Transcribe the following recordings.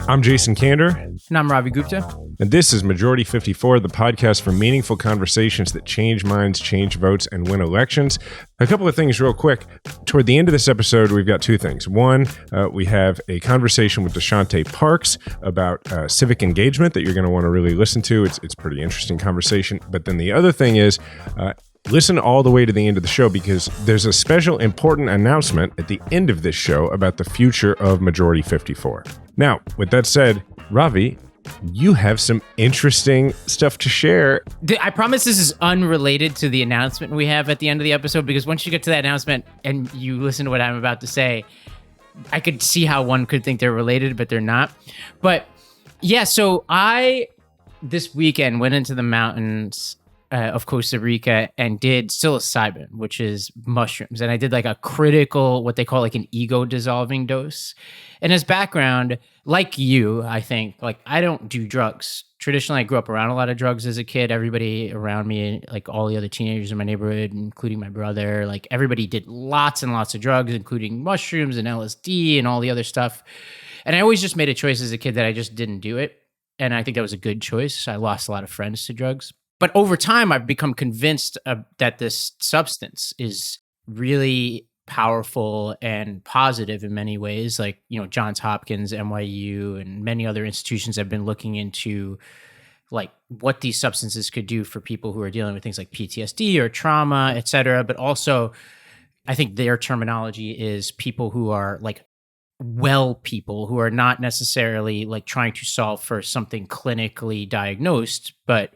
I'm Jason Kander. And I'm Ravi Gupta. And this is Majority 54, the podcast for meaningful conversations that change minds, change votes, and win elections. A couple of things real quick. Toward the end of this episode, we've got two things. One, we have a conversation with Deshante Parks about civic engagement that you're going to want to really listen to. It's a pretty interesting conversation. But then the other thing is, listen all the way to the end of the show because there's a special important announcement at the end of this show about the future of Majority 54. Now, with that said, Ravi, you have some interesting stuff to share. I promise this is unrelated to the announcement we have at the end of the episode, because once you get to that announcement and you listen to what I'm about to say, I could see how one could think they're related, but they're not. But yeah, so I, this weekend, went into the mountains of Costa Rica and did psilocybin, which is mushrooms. And I did like a critical, what they call like an ego dissolving dose. And as background, like you, I think, like I don't do drugs. Traditionally, I grew up around a lot of drugs as a kid. Everybody around me, like all the other teenagers in my neighborhood, including my brother, like everybody did lots and lots of drugs, including mushrooms and LSD and all the other stuff. And I always just made a choice as a kid that I just didn't do it. And I think that was a good choice. I lost a lot of friends to drugs. But over time, I've become convinced that this substance is really powerful and positive in many ways. Like, you know, Johns Hopkins, NYU, and many other institutions have been looking into like what these substances could do for people who are dealing with things like PTSD or trauma, et cetera. But also, I think their terminology is people who are like well people who are not necessarily like trying to solve for something clinically diagnosed, but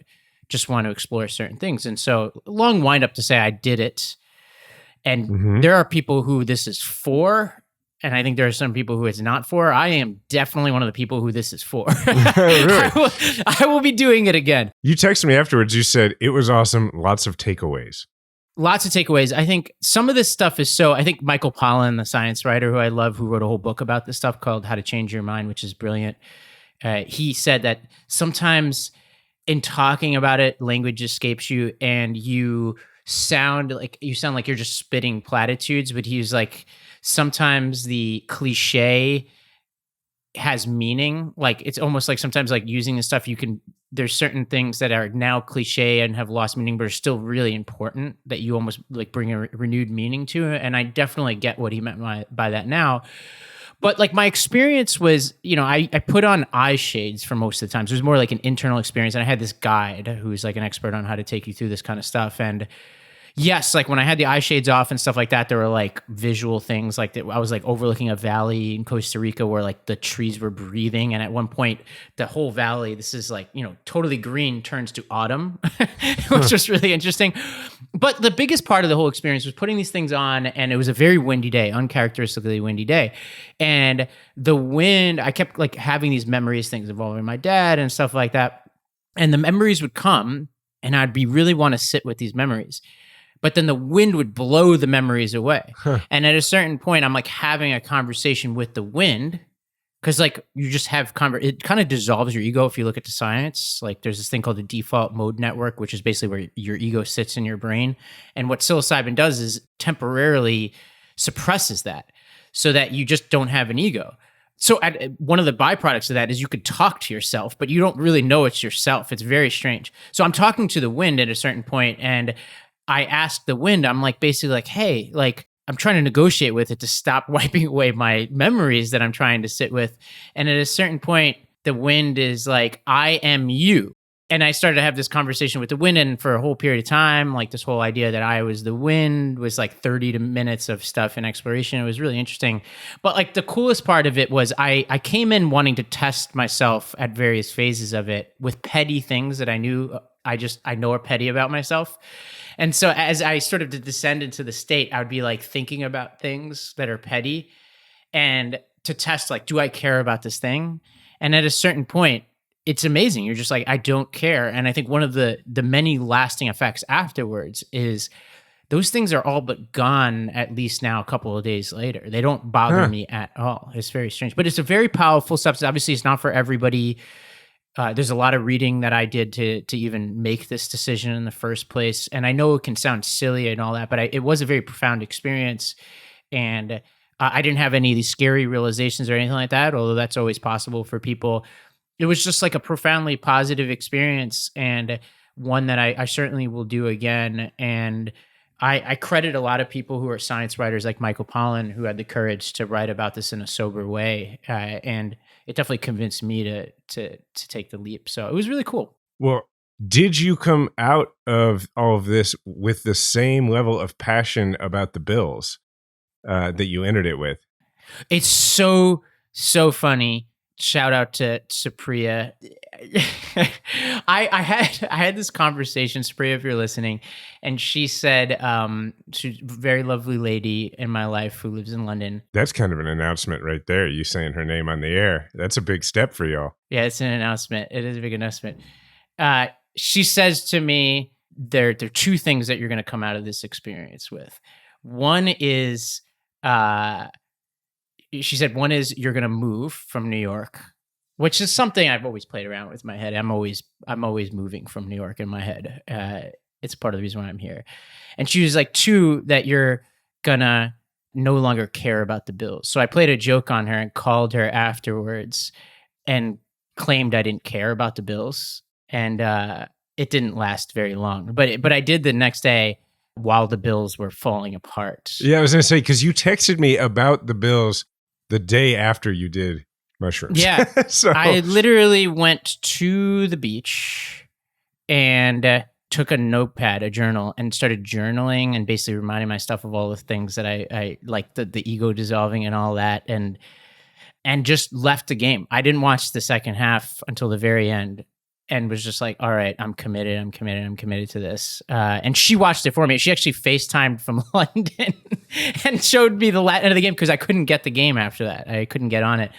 just want to explore certain things. And so long wind up to say I did it. And there are people who this is for. And I think there are some people who it's not for. I am definitely one of the people who this is for. Really? I will be doing it again. You texted me afterwards. You said it was awesome. Lots of takeaways. Lots of takeaways. I think some of this stuff is I think Michael Pollan, the science writer who I love, who wrote a whole book about this stuff called How to Change Your Mind, which is brilliant. He said that sometimes in talking about it, language escapes you and you sound like you're just spitting platitudes. But he's like, sometimes the cliche has meaning. Like it's almost like sometimes like using this stuff, there's certain things that are now cliche and have lost meaning, but are still really important that you almost like bring a renewed meaning to. And I definitely get what he meant by that now. But like my experience was, you know, I put on eye shades for most of the time. So it was more like an internal experience. And I had this guide who's like an expert on how to take you through this kind of stuff. And yes, like when I had the eye shades off and stuff like that, there were like visual things like that. I was like overlooking a valley in Costa Rica where like the trees were breathing. And at one point, the whole valley, this is like, you know, totally green turns to autumn, which was really interesting. But the biggest part of the whole experience was putting these things on, and it was a very windy day, uncharacteristically windy day. And the wind, I kept like having these memories, things involving my dad and stuff like that. And the memories would come and I'd really want to sit with these memories. But then the wind would blow the memories away. And at a certain point, I'm like having a conversation with the wind because like you just have, it kind of dissolves your ego if you look at the science. Like there's this thing called the default mode network, which is basically where your ego sits in your brain. And what psilocybin does is temporarily suppresses that so that you just don't have an ego. So one of the byproducts of that is you could talk to yourself, but you don't really know it's yourself. It's very strange. So I'm talking to the wind at a certain point, and I asked the wind, I'm like, basically like, hey, like, I'm trying to negotiate with it to stop wiping away my memories that I'm trying to sit with. And at a certain point, the wind is like, I am you. And I started to have this conversation with the wind, and for a whole period of time, like this whole idea that I was the wind was like 30 minutes of stuff and exploration. It was really interesting. But like the coolest part of it was I came in wanting to test myself at various phases of it with petty things that I knew I know are petty about myself. And so as I sort of descend into the state, I would be like thinking about things that are petty and to test like, do I care about this thing? And at a certain point, it's amazing. You're just like, I don't care. And I think one of the many lasting effects afterwards is those things are all but gone, at least now a couple of days later. They don't bother me at all. It's very strange. But it's a very powerful substance. Obviously, it's not for everybody. There's a lot of reading that I did to even make this decision in the first place. And I know it can sound silly and all that, but it was a very profound experience. And I didn't have any of these scary realizations or anything like that, although that's always possible for people. It was just like a profoundly positive experience, and one that I certainly will do again. And I credit a lot of people who are science writers like Michael Pollan, who had the courage to write about this in a sober way. And it definitely convinced me to take the leap. So it was really cool. Well, did you come out of all of this with the same level of passion about the Bills that you entered it with? It's so funny. Shout out to Supriya. I had this conversation, Supriya, if you're listening, and she said, she's a very lovely lady in my life who lives in London. That's kind of an announcement right there. You saying her name on the air. That's a big step for y'all. Yeah, it's an announcement. It is a big announcement. She says to me, there are two things that you're going to come out of this experience with. One is, she said, one is you're going to move from New York, which is something I've always played around with in my head. I'm always moving from New York in my head. It's part of the reason why I'm here. And she was like, two, that you're gonna no longer care about the Bills. So I played a joke on her and called her afterwards and claimed I didn't care about the Bills. And it didn't last very long. But I did the next day while the Bills were falling apart. Yeah, I was going to say, because you texted me about the Bills the day after you did mushrooms. Yeah. So I literally went to the beach and took a notepad, a journal, and started journaling and basically reminding myself of all the things that I like, the ego dissolving and all that, and just left the game. I didn't watch the second half until the very end, and was just like, all right, I'm committed to this. And she watched it for me. She actually FaceTimed from London and showed me the end of the game because I couldn't get the game after that. I couldn't get on it.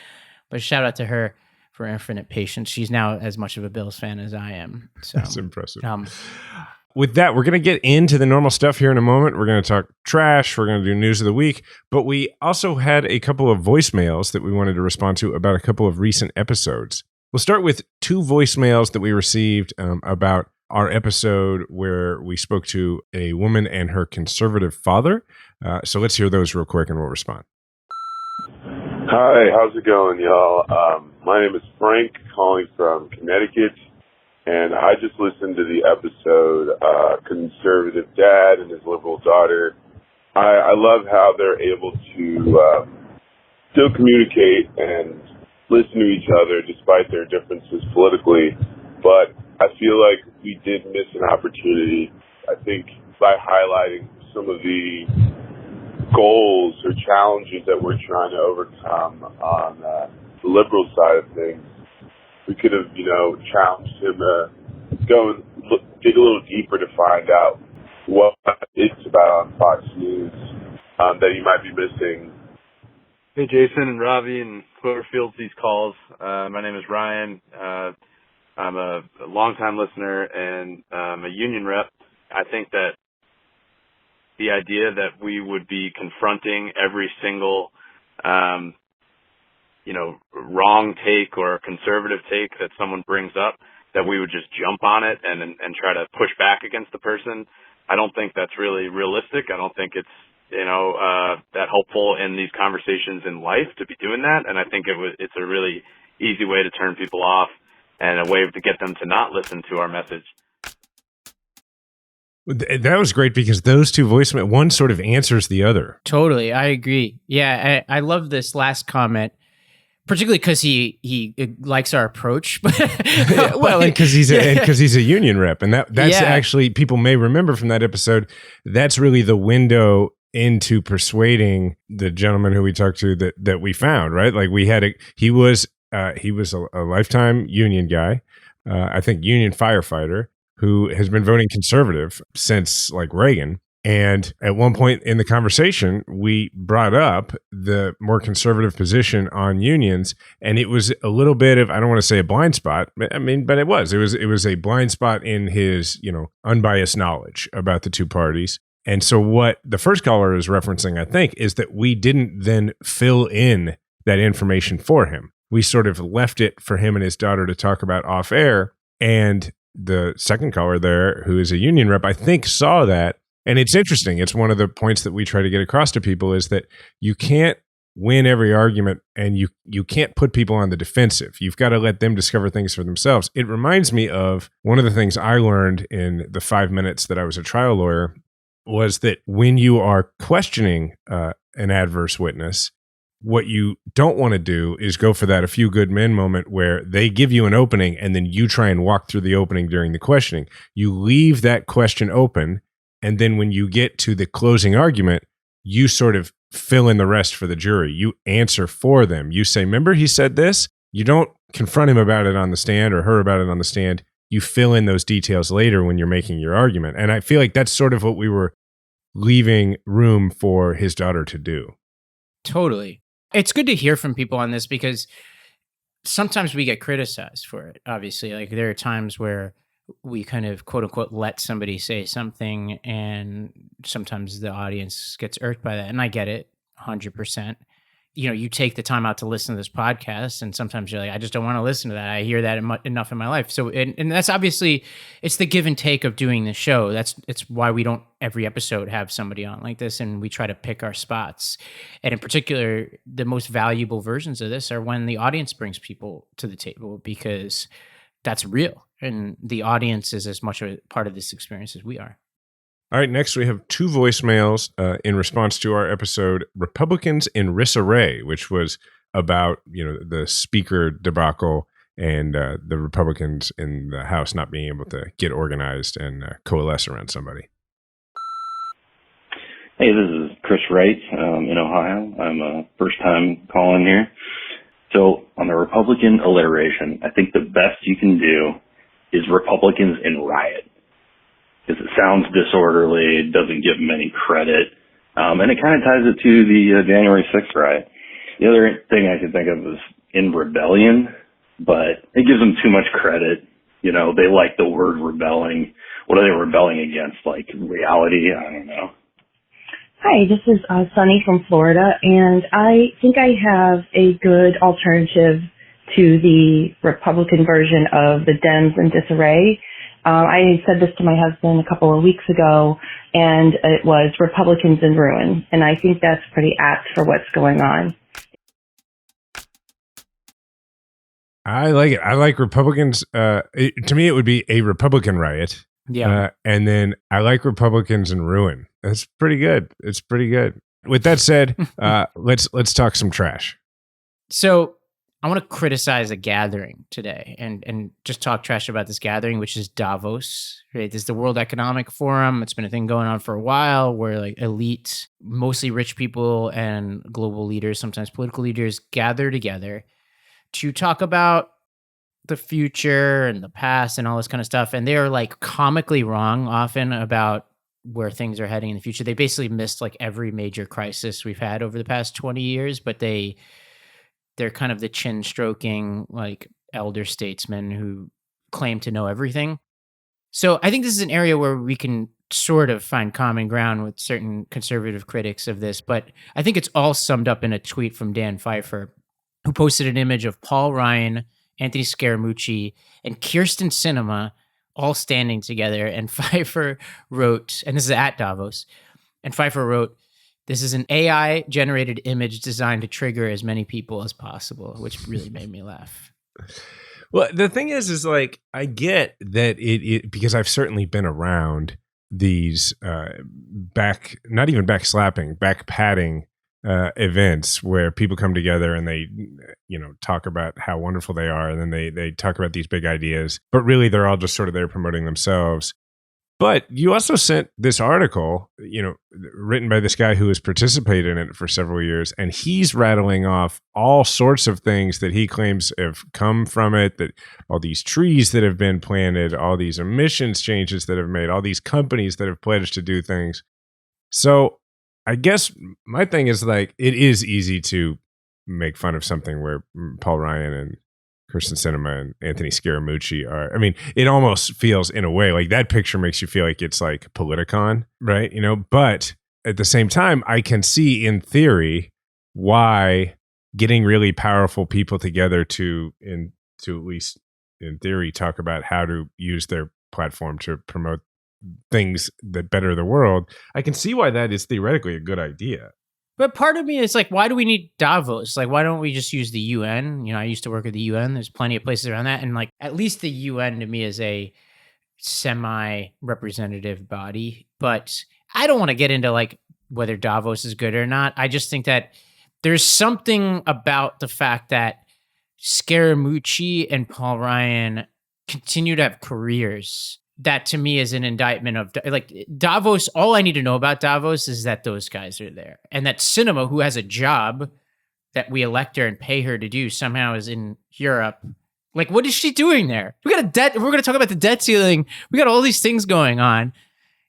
But shout out to her for infinite patience. She's now as much of a Bills fan as I am. So that's impressive. With that, we're going to get into the normal stuff here in a moment. We're going to talk trash. We're going to do news of the week. But we also had a couple of voicemails that we wanted to respond to about a couple of recent episodes. We'll start with two voicemails that we received about our episode where we spoke to a woman and her conservative father. So let's hear those real quick and we'll respond. Hi, how's it going, y'all? My name is Frank, calling from Connecticut, and I just listened to the episode, Conservative Dad and His Liberal Daughter. I love how they're able to still communicate and listen to each other despite their differences politically, but I feel like we did miss an opportunity, I think, by highlighting some of the goals or challenges that we're trying to overcome on the liberal side of things. We could have, challenged him to go and dig a little deeper to find out what it's about on Fox News that he might be missing. Hey, Jason and Ravi and whoever fields these calls. My name is Ryan. I'm a longtime listener and a union rep. I think that the idea that we would be confronting every single, wrong take or conservative take that someone brings up, that we would just jump on it and try to push back against the person, I don't think that's really realistic. I don't think it's that helpful in these conversations in life to be doing that. And I think it's a really easy way to turn people off and a way to get them to not listen to our message. That was great because those two voicemails, one sort of answers the other. Totally. I agree. Yeah. I love this last comment, particularly because he likes our approach. Well, and because he's a union rep, and that's actually, people may remember from that episode, that's really the window into persuading the gentleman who we talked to that we found, right? Like he was a lifetime union guy, I think union firefighter who has been voting conservative since like Reagan. And at one point in the conversation, we brought up the more conservative position on unions, and it was a little bit of, I don't want to say a blind spot, but it was a blind spot in his, unbiased knowledge about the two parties. And so what the first caller is referencing, I think, is that we didn't then fill in that information for him. we sort of left it for him and his daughter to talk about off air. And the second caller there, who is a union rep, I think saw that. And it's interesting. It's one of the points that we try to get across to people is that you can't win every argument, and you can't put people on the defensive. You've got to let them discover things for themselves. It reminds me of one of the things I learned in the 5 minutes that I was a trial lawyer was that when you are questioning an adverse witness, what you don't want to do is go for that a few good men moment where they give you an opening and then you try and walk through the opening during the questioning. You leave that question open, and then when you get to the closing argument, you sort of fill in the rest for the jury. You answer for them. You say, remember he said this? You don't confront him about it on the stand or her about it on the stand. You fill in those details later when you're making your argument. And I feel like that's sort of what we were leaving room for his daughter to do. Totally. It's good to hear from people on this because sometimes we get criticized for it, obviously. Like there are times where we kind of quote unquote let somebody say something and sometimes the audience gets irked by that. And I get it 100%. You know, you take the time out to listen to this podcast and sometimes you're like, I just don't want to listen to that. I hear that enough in my life. So, and that's obviously, it's the give and take of doing the show. It's why we don't every episode have somebody on like this and we try to pick our spots. And in particular, the most valuable versions of this are when the audience brings people to the table because that's real. And the audience is as much a part of this experience as we are. All right, next we have 2 voicemails in response to our episode, Republicans in Disarray, which was about, the speaker debacle and the Republicans in the House not being able to get organized and coalesce around somebody. Hey, this is Chris Wright in Ohio. I'm a first-time calling here. So on the Republican alliteration, I think the best you can do is Republicans in riot. Because it sounds disorderly, doesn't give them any credit, and it kind of ties it to the January 6th riot. The other thing I could think of is in rebellion, but it gives them too much credit. They like the word rebelling. What are they rebelling against? Like reality? I don't know. Hi, this is Sunny from Florida, and I think I have a good alternative to the Republican version of the Dems in disarray. I said this to my husband a couple of weeks ago, and it was Republicans in ruin, and I think that's pretty apt for what's going on. I like it. I like Republicans. To me, it would be a Republican riot. Yeah. And then I like Republicans in ruin. That's pretty good. It's pretty good. With that said, let's talk some trash. So I want to criticize a gathering today and just talk trash about this gathering, which is Davos, right? This is the World Economic Forum. It's been a thing going on for a while where like elite, mostly rich people and global leaders, sometimes political leaders, gather together to talk about the future and the past and all this kind of stuff. And they're like comically wrong often about where things are heading in the future. They basically missed like every major crisis we've had over the past 20 years, but they're kind of the chin stroking, like elder statesmen who claim to know everything. So I think this is an area where we can sort of find common ground with certain conservative critics of this, but I think it's all summed up in a tweet from Dan Pfeiffer, who posted an image of Paul Ryan, Anthony Scaramucci, and Kirsten Sinema all standing together. And Pfeiffer wrote, and this is at Davos, and Pfeiffer wrote, "This is an AI-generated image designed to trigger as many people as possible," which really made me laugh. Well, the thing is like, I get that it because I've certainly been around these back patting events where people come together and they, talk about how wonderful they are. And then they talk about these big ideas, but really they're all just sort of there promoting themselves. But you also sent this article, written by this guy who has participated in it for several years, and he's rattling off all sorts of things that he claims have come from it, that all these trees that have been planted, all these emissions changes that have made, all these companies that have pledged to do things. So I guess my thing is like, it is easy to make fun of something where Paul Ryan and Kirsten Sinema and Anthony Scaramucci are. I mean, it almost feels in a way like that picture makes you feel like it's like Politicon, right? But at the same time, I can see in theory why getting really powerful people together to at least in theory talk about how to use their platform to promote things that better the world. I can see why that is theoretically a good idea. But part of me is like, why do we need Davos? Like, why don't we just use the UN? I used to work at the UN. There's plenty of places around that. And like, at least the UN to me is a semi-representative body. But I don't want to get into like whether Davos is good or not. I just think that there's something about the fact that Scaramucci and Paul Ryan continue to have careers that to me is an indictment of like Davos. All I need to know about Davos is that those guys are there, and that Cinema, who has a job that we elect her and pay her to do, somehow is in Europe. Like, what is she doing there? We got a debt. We're going to talk about the debt ceiling. We got all these things going on.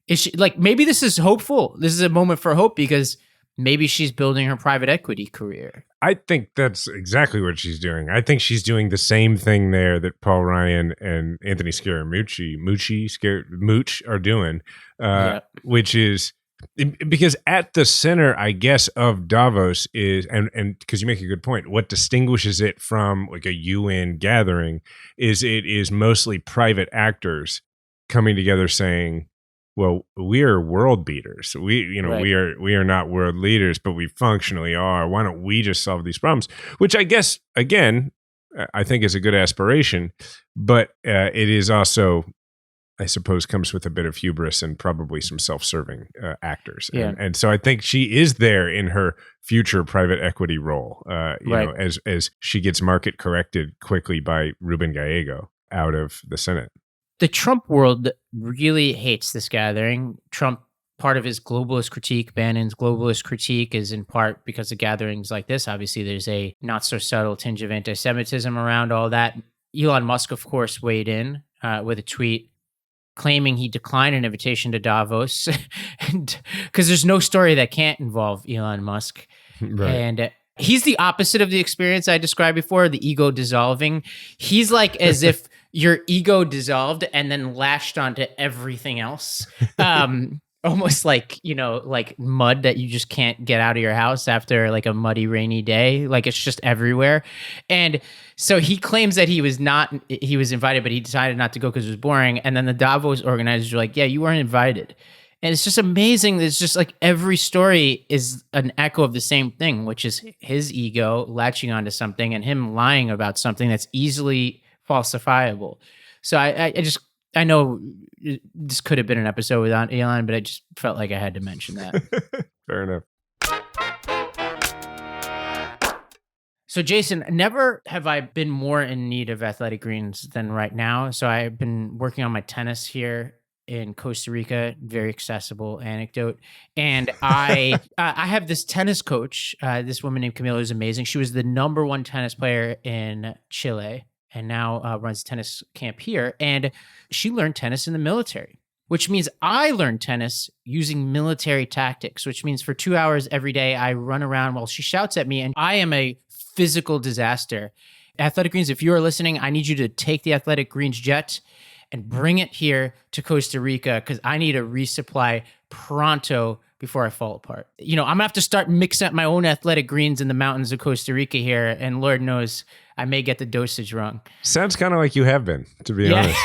Is she like, maybe this is hopeful. This is a moment for hope because maybe she's building her private equity career. I think that's exactly what she's doing. I think she's doing the same thing there that Paul Ryan and Anthony Mooch are doing, which is because at the center, I guess, of Davos is, and because you make a good point, what distinguishes it from like a UN gathering is it is mostly private actors coming together saying, well, we are world beaters. We are not world leaders, but we functionally are. Why don't we just solve these problems? Which I guess, again, I think is a good aspiration, but it is also, I suppose, comes with a bit of hubris and probably some self-serving actors. Yeah. And so I think she is there in her future private equity role, as she gets market corrected quickly by Ruben Gallego out of the Senate. The Trump world really hates this gathering. Trump, part of his globalist critique, Bannon's globalist critique, is in part because of gatherings like this. Obviously, there's a not so subtle tinge of anti-Semitism around all that. Elon Musk, of course, weighed in with a tweet claiming he declined an invitation to Davos, and because there's no story that can't involve Elon Musk. Right. And he's the opposite of the experience I described before, the ego dissolving. He's like as if your ego dissolved and then lashed onto everything else. Almost like, like mud that you just can't get out of your house after like a muddy, rainy day. Like it's just everywhere. And so he claims that he was invited, but he decided not to go because it was boring. And then the Davos organizers were like, yeah, you weren't invited. And it's just amazing. It's just like every story is an echo of the same thing, which is his ego latching onto something and him lying about something that's easily falsifiable. So I know this could have been an episode without Elon, but I just felt like I had to mention that. Fair enough. So Jason, never have I been more in need of athletic greens than right now. So I've been working on my tennis here in Costa Rica, very accessible anecdote. And I have this tennis coach, this woman named Camila, who's amazing. She was the number one tennis player in Chile and now runs a tennis camp here. And she learned tennis in the military, which means I learned tennis using military tactics, which means for 2 hours every day, I run around while she shouts at me, and I am a physical disaster. Athletic Greens, if you are listening, I need you to take the Athletic Greens jet and bring it here to Costa Rica because I need a resupply pronto before I fall apart. I'm gonna have to start mixing up my own Athletic Greens in the mountains of Costa Rica here, and Lord knows I may get the dosage wrong. Sounds kind of like you have been, to be honest.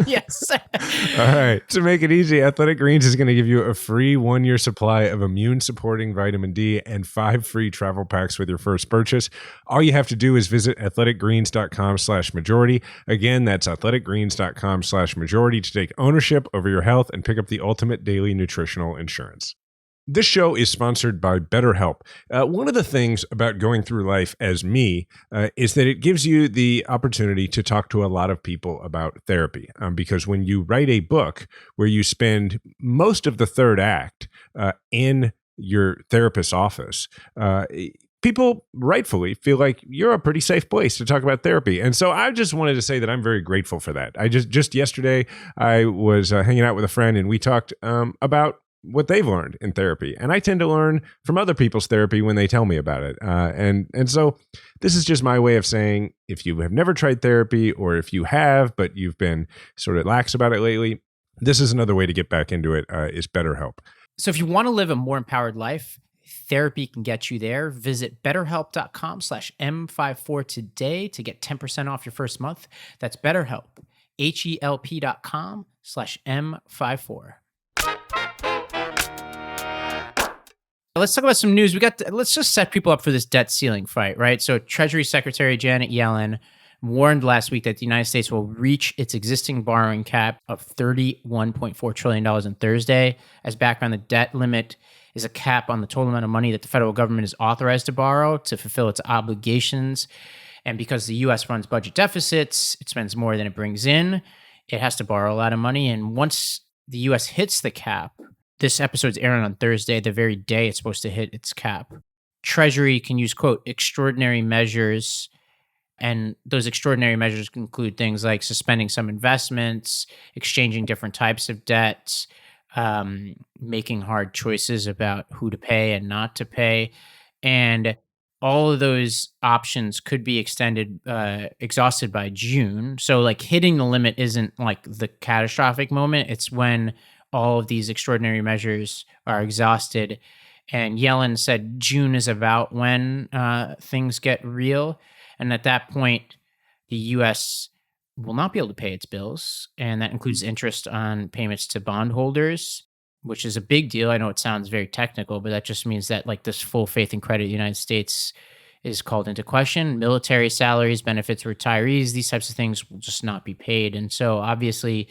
Yes. All right. To make it easy, Athletic Greens is going to give you a free 1-year supply of immune-supporting vitamin D and 5 free travel packs with your first purchase. All you have to do is visit athleticgreens.com/majority. Again, that's athleticgreens.com/majority to take ownership over your health and pick up the ultimate daily nutritional insurance. This show is sponsored by BetterHelp. One of the things about going through life as me is that it gives you the opportunity to talk to a lot of people about therapy. Because when you write a book where you spend most of the third act in your therapist's office, people rightfully feel like you're a pretty safe place to talk about therapy. And so I just wanted to say that I'm very grateful for that. I just yesterday, I was hanging out with a friend and we talked about what they've learned in therapy. And I tend to learn from other people's therapy when they tell me about it. And so this is just my way of saying, if you have never tried therapy, or if you have, but you've been sort of lax about it lately, this is another way to get back into it, is BetterHelp. So if you want to live a more empowered life, Therapy can get you there. Visit betterhelp.com/M54 today to get 10% off your first month. That's BetterHelp, HELP.com/M54. Let's talk about some news. Let's just set people up for this debt ceiling fight, right? So Treasury Secretary Janet Yellen warned last week that the United States will reach its existing borrowing cap of $31.4 trillion on Thursday. As background, the debt limit is a cap on the total amount of money that the federal government is authorized to borrow to fulfill its obligations. And because the U.S. runs budget deficits, it spends more than it brings in. It has to borrow a lot of money. And once the U.S. hits the cap, this episode's airing on Thursday, the very day it's supposed to hit its cap, Treasury can use, quote, extraordinary measures. And those extraordinary measures include things like suspending some investments, exchanging different types of debts, making hard choices about who to pay and not to pay. And all of those options could be exhausted by June. So like hitting the limit isn't like the catastrophic moment. It's when all of these extraordinary measures are exhausted. And Yellen said June is about when things get real. And at that point, the U.S. will not be able to pay its bills. And that includes interest on payments to bondholders, which is a big deal. I know it sounds very technical, but that just means that like this full faith and credit of the United States is called into question. Military salaries, benefits, retirees, these types of things will just not be paid. And so obviously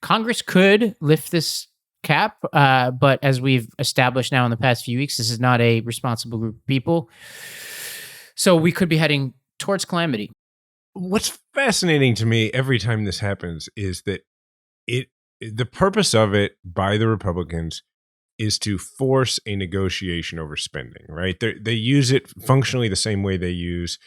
Congress could lift this cap, but as we've established now in the past few weeks, this is not a responsible group of people. So we could be heading towards calamity. What's fascinating to me every time this happens is that the purpose of it by the Republicans is to force a negotiation over spending, right? They use it functionally the same way they use,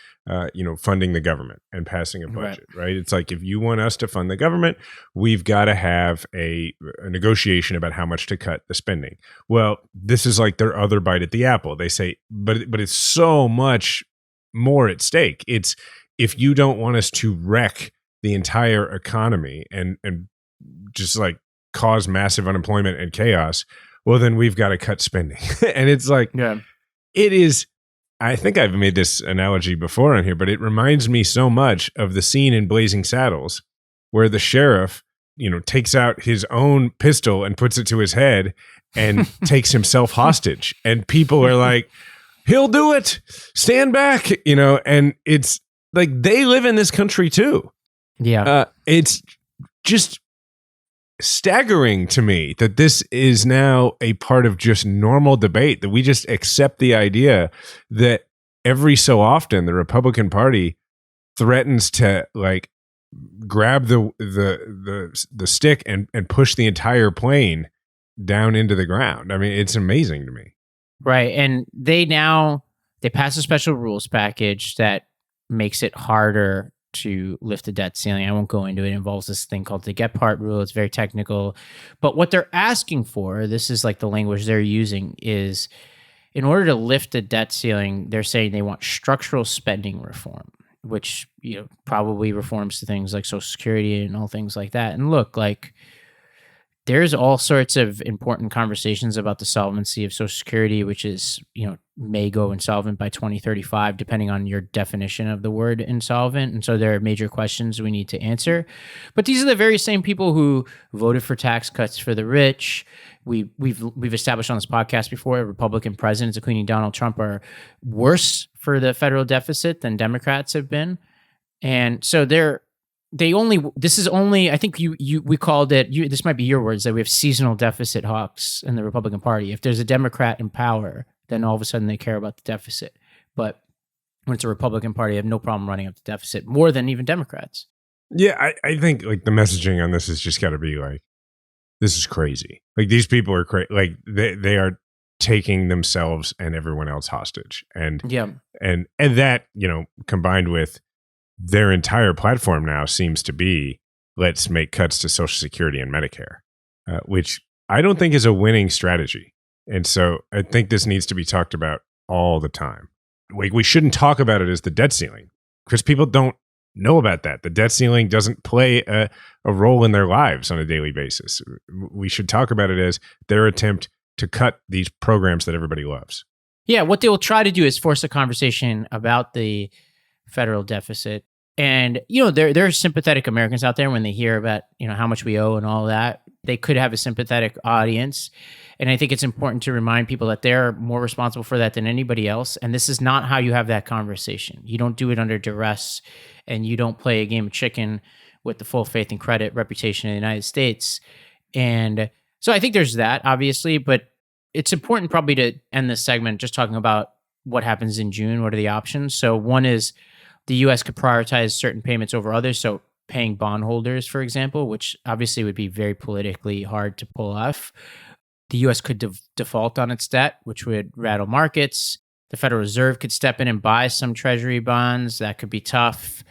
funding the government and passing a budget, right? It's like, if you want us to fund the government, we've got to have a negotiation about how much to cut the spending. Well, this is like their other bite at the apple. They say, but it's so much more at stake. It's, if you don't want us to wreck the entire economy and just like cause massive unemployment and chaos, well, then we've got to cut spending. And it's like, it is, I think I've made this analogy before on here, but it reminds me so much of the scene in Blazing Saddles where the sheriff, takes out his own pistol and puts it to his head and takes himself hostage. And people are like, he'll do it. Stand back, and it's like, they live in this country too. Yeah. It's just staggering to me that this is now a part of just normal debate, that we just accept the idea that every so often the Republican Party threatens to like grab the stick and push the entire plane down into the ground. I mean, it's amazing to me. Right. And they pass a special rules package that makes it harder to lift the debt ceiling. I won't go into it. It involves this thing called the get part rule. It's very technical. But what they're asking for, this is like the language they're using, is in order to lift the debt ceiling, they're saying they want structural spending reform, which probably reforms to things like Social Security and all things like that. And look, like, there's all sorts of important conversations about the solvency of Social Security, which is, may go insolvent by 2035, depending on your definition of the word insolvent. And so there are major questions we need to answer. But these are the very same people who voted for tax cuts for the rich. We've established on this podcast before, Republican presidents, including Donald Trump, are worse for the federal deficit than Democrats have been. And so this is only, I think we called it, this might be your words, that we have seasonal deficit hawks in the Republican Party. If there's a Democrat in power, then all of a sudden they care about the deficit. But when it's a Republican Party, they have no problem running up the deficit, more than even Democrats. Yeah, I think like the messaging on this has just got to be like, this is crazy. Like, these people are crazy. Like, they are taking themselves and everyone else hostage. And that, combined with their entire platform now seems to be, let's make cuts to Social Security and Medicare, which I don't think is a winning strategy. And so I think this needs to be talked about all the time. We shouldn't talk about it as the debt ceiling, because people don't know about that. The debt ceiling doesn't play a role in their lives on a daily basis. We should talk about it as their attempt to cut these programs that everybody loves. Yeah, what they will try to do is force a conversation about the federal deficit. And, there are sympathetic Americans out there when they hear about, how much we owe and all that. They could have a sympathetic audience. And I think it's important to remind people that they're more responsible for that than anybody else. And this is not how you have that conversation. You don't do it under duress, and you don't play a game of chicken with the full faith and credit reputation in the United States. And so I think there's that, obviously, but it's important probably to end this segment just talking about what happens in June. What are the options? So one is the U.S. could prioritize certain payments over others. So paying bondholders, for example, which obviously would be very politically hard to pull off. The U.S. could default on its debt, which would rattle markets. The Federal Reserve could step in and buy some treasury bonds. That could be tough.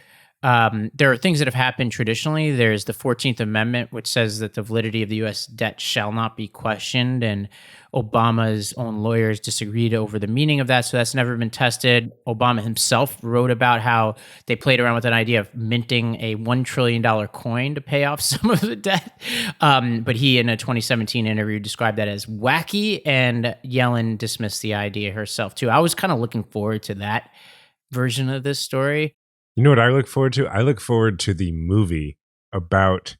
There are things that have happened traditionally. There's the 14th Amendment, which says that the validity of the U.S. debt shall not be questioned. And Obama's own lawyers disagreed over the meaning of that. So that's never been tested. Obama himself wrote about how they played around with an idea of minting a $1 trillion coin to pay off some of the debt. But he, in a 2017 interview, described that as wacky, and Yellen dismissed the idea herself, too. I was kind of looking forward to that version of this story. You know what I look forward to? I look forward to the movie about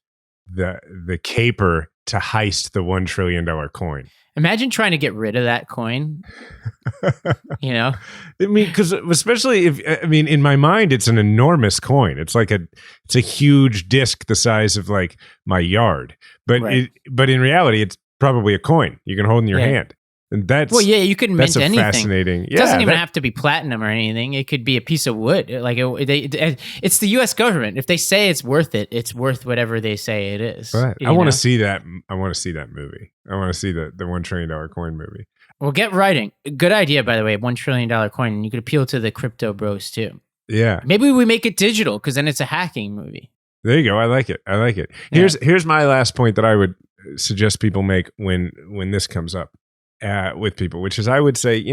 the caper to heist the $1 trillion coin. Imagine trying to get rid of that coin. I mean, because especially in my mind, it's an enormous coin. It's like it's a huge disc the size of like my yard. But right. But in reality, it's probably a coin you can hold in your hand. And you can mint anything. Fascinating. It doesn't even have to be platinum or anything. It could be a piece of wood. Like it's the U.S. government. If they say it's worth it, it's worth whatever they say it is. Right. I want to see that. I want to see that movie. I want to see the $1 trillion coin movie. Well, get writing. Good idea, by the way. $1 trillion coin, and you could appeal to the crypto bros too. Yeah. Maybe we make it digital, because then it's a hacking movie. There you go. I like it. Yeah. Here's my last point that I would suggest people make when this comes up. With people, which is I would say,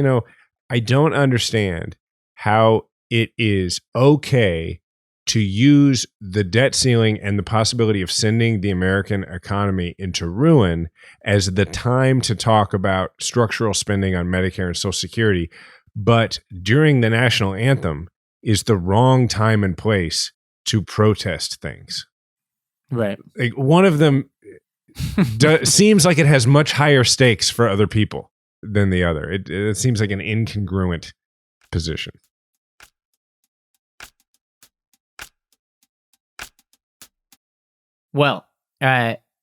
I don't understand how it is okay to use the debt ceiling and the possibility of sending the American economy into ruin as the time to talk about structural spending on Medicare and Social Security, but during the national anthem is the wrong time and place to protest things. Right. Like one of them seems like it has much higher stakes for other people than the other. It seems like an incongruent position. Well,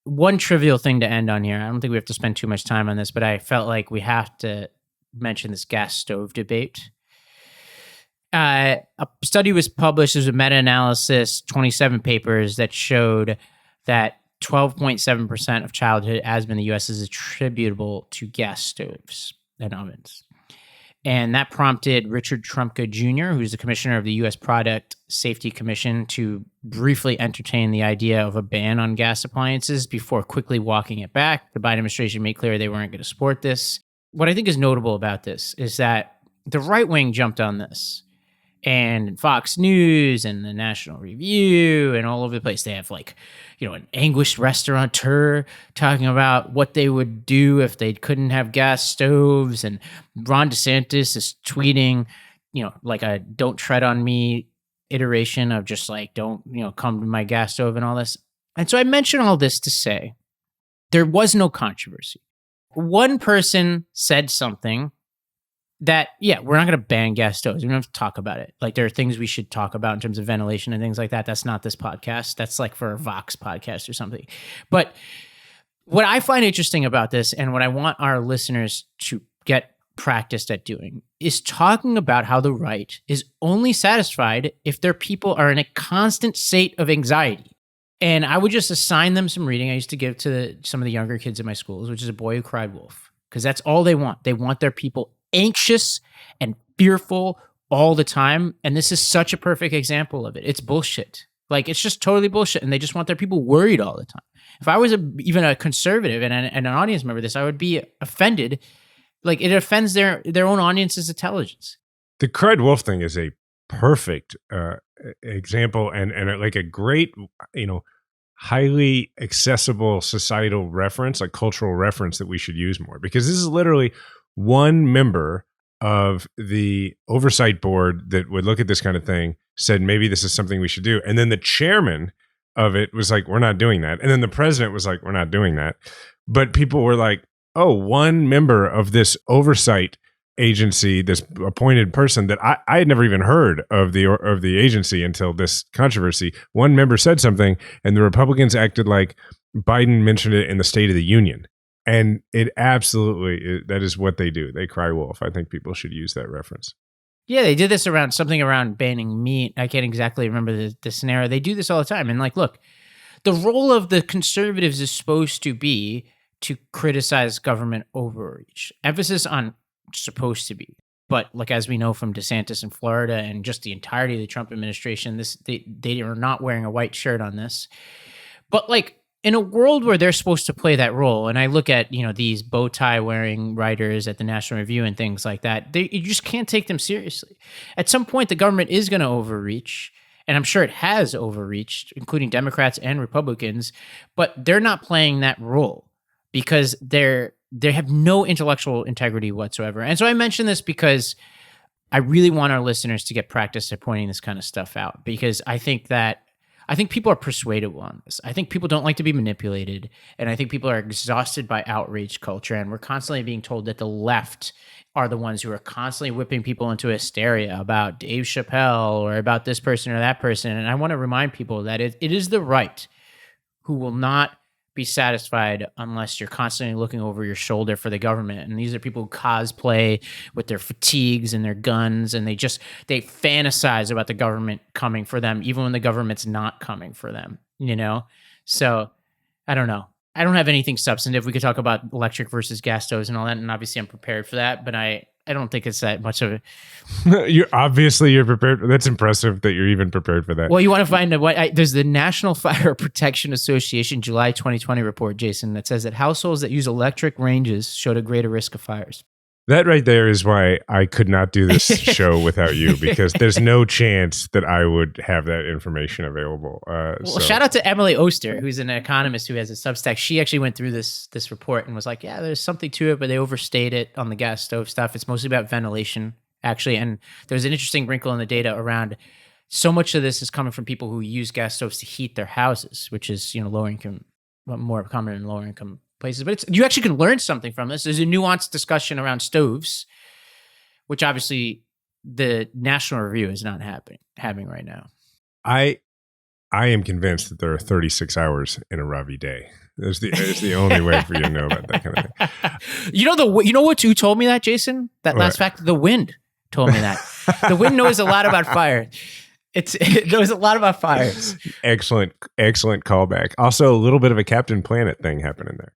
one trivial thing to end on here. I don't think we have to spend too much time on this, but I felt like we have to mention this gas stove debate. A study was published as a meta-analysis, 27 papers, that showed that 12.7% of childhood asthma in the U.S. is attributable to gas stoves and ovens. And that prompted Richard Trumka Jr., who's the commissioner of the U.S. Product Safety Commission, to briefly entertain the idea of a ban on gas appliances before quickly walking it back. The Biden administration made clear they weren't going to support this. What I think is notable about this is that the right wing jumped on this. And Fox News and the National Review and all over the place, they have an anguished restaurateur talking about what they would do if they couldn't have gas stoves. And Ron DeSantis is tweeting, like a "don't tread on me" iteration of just like, don't, come to my gas stove and all this. And so I mention all this to say there was no controversy. One person said something that, we're not going to ban gas stoves. We don't have to talk about it. Like, there are things we should talk about in terms of ventilation and things like that. That's not this podcast. That's like for a Vox podcast or something. But what I find interesting about this, and what I want our listeners to get practiced at doing, is talking about how the right is only satisfied if their people are in a constant state of anxiety. And I would just assign them some reading I used to give to some of the younger kids in my schools, which is A Boy Who Cried Wolf, because that's all they want. They want their people anxious and fearful all the time. And this is such a perfect example of it. It's bullshit. Like, it's just totally bullshit. And they just want their people worried all the time. If I was even a conservative and an audience member of this, I would be offended. Like, it offends their own audience's intelligence. The cried wolf thing is a perfect example and like a great, highly accessible societal reference, a cultural reference that we should use more, because this is literally one member of the oversight board that would look at this kind of thing said, maybe this is something we should do. And then the chairman of it was like, we're not doing that. And then the president was like, we're not doing that. But people were like, oh, one member of this oversight agency, this appointed person that I had never even heard of the agency until this controversy. One member said something, and the Republicans acted like Biden mentioned it in the State of the Union. And it absolutely, that is what they do. They cry wolf. I think people should use that reference. Yeah, they did this around something around banning meat. I can't exactly remember the scenario. They do this all the time. And like, look, the role of the conservatives is supposed to be to criticize government overreach. Emphasis on supposed to be. But like, as we know from DeSantis in Florida and just the entirety of the Trump administration, they are not wearing a white shirt on this. But like, in a world where they're supposed to play that role, and I look at, these bow tie wearing writers at the National Review and things like that, you just can't take them seriously. At some point, the government is going to overreach, and I'm sure it has overreached, including Democrats and Republicans, but they're not playing that role because they have no intellectual integrity whatsoever. And so I mention this because I really want our listeners to get practice at pointing this kind of stuff out, because I think people are persuadable on this. I think people don't like to be manipulated, and I think people are exhausted by outrage culture, and we're constantly being told that the left are the ones who are constantly whipping people into hysteria about Dave Chappelle or about this person or that person. And I want to remind people that it is the right who will not be satisfied unless you're constantly looking over your shoulder for the government. And these are people who cosplay with their fatigues and their guns, and they fantasize about the government coming for them, even when the government's not coming for them, So I don't know. I don't have anything substantive. We could talk about electric versus gas stoves and all that, and obviously I'm prepared for that, but I don't think it's that much of a... You're prepared. That's impressive that you're even prepared for that. Well, you want to find there's the National Fire Protection Association July 2020 report, Jason, that says that households that use electric ranges showed a greater risk of fires. That right there is why I could not do this show without you, because there's no chance that I would have that information available. Shout out to Emily Oster, who's an economist who has a Substack. She actually went through this report and was like, yeah, there's something to it, but they overstate it on the gas stove stuff. It's mostly about ventilation, actually. And there's an interesting wrinkle in the data around so much of this is coming from people who use gas stoves to heat their houses, which is, lower income, more common in lower income places. But you actually can learn something from this. There's a nuanced discussion around stoves, which obviously the National Review is not having right now. I am convinced that there are 36 hours in a Ravi day. It's the only way for you to know about that kind of thing. You know what? Who told me that, Jason? That last fact, the wind told me that. The wind knows a lot about fire. It knows a lot about fires. Excellent callback. Also, a little bit of a Captain Planet thing happening there.